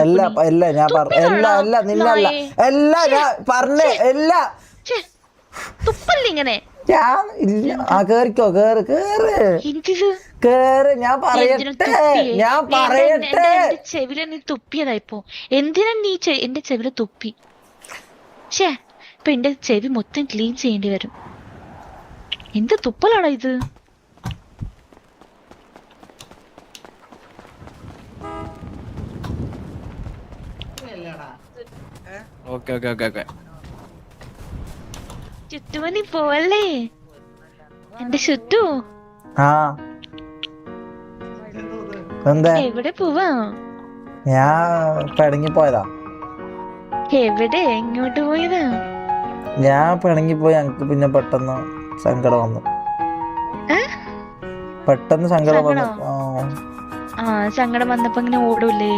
എല്ലാ എല്ലാ ഞാൻ എല്ലാ എല്ലാ നിന്നല്ല എല്ലാ ഞാൻ പറഞ്ഞേ എല്ലാ തുപ്പല്ലേ ഞാൻ ഇല്ല കേറിക്കോ കേറ് കേറ് കേറ് ഞാൻ പറയട്ടെ ചെവില നീ തുപ്പിയതാ ഇപ്പൊ. എന്തിനാ നീ എന്റെ ചെവില തുപ്പി? ഇപ്പൊ എന്റെ ചെവി മൊത്തം ക്ലീൻ ചെയ്യേണ്ടി വരും. എന്ത് തുപ്പലാണോ ഇത്? ചുറ്റുമണി പോവല്ലേ എന്റെ ചുറ്റു? എവിടെ പോവാ? ഞാൻ പിണങ്ങി പോയതാ. എവിടെ എങ്ങോട്ട് പോയതാ? ഞാൻ പിണങ്ങിപ്പോയി. ഞങ്ങക്ക് പിന്നെ പെട്ടെന്ന് സങ്കടം വന്നു. പെട്ടെന്ന് സങ്കടം വന്നു. സങ്കടം വന്നപ്പോ ഇങ്ങനെ ഓടൂലേ?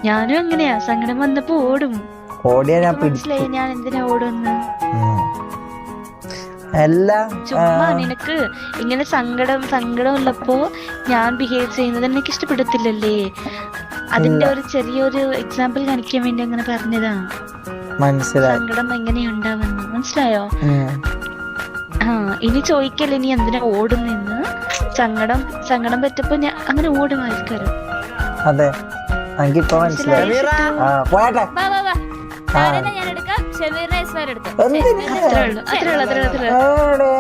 ഞാനും അങ്ങനെയാ, സങ്കടം വന്നപ്പോ ഓടും. ഓടിയാ ഞാൻ മനസ്സിലായി ഞാൻ എന്തിനാ ഓടുന്ന്. ചുമ്മാ നിനക്ക് ഇങ്ങനെ സങ്കടം ഉള്ളപ്പോ ഞാൻ ബിഹേവ് ചെയ്യുന്നത് എനിക്ക് ഇഷ്ടപ്പെടത്തില്ലല്ലേ? അതിന്റെ ഒരു ചെറിയൊരു എക്സാമ്പിൾ കാണിക്കാൻ വേണ്ടി അങ്ങനെ പറഞ്ഞതാ. മനസ്സിലായി സങ്കടം എങ്ങനെയുണ്ടാവുന്നു, മനസ്സിലായോ? ഇനി ചോദിക്കല്ലേ നീ എന്തിനാ ഓടുന്നെന്ന്. സങ്കടം പറ്റപ്പോ ഞാൻ അങ്ങനെ ഓടും ആൾക്കാര്. അതെ എനിക്കിപ്പോ മനസ്സിലായി. അത്രേ ഉള്ളൂ.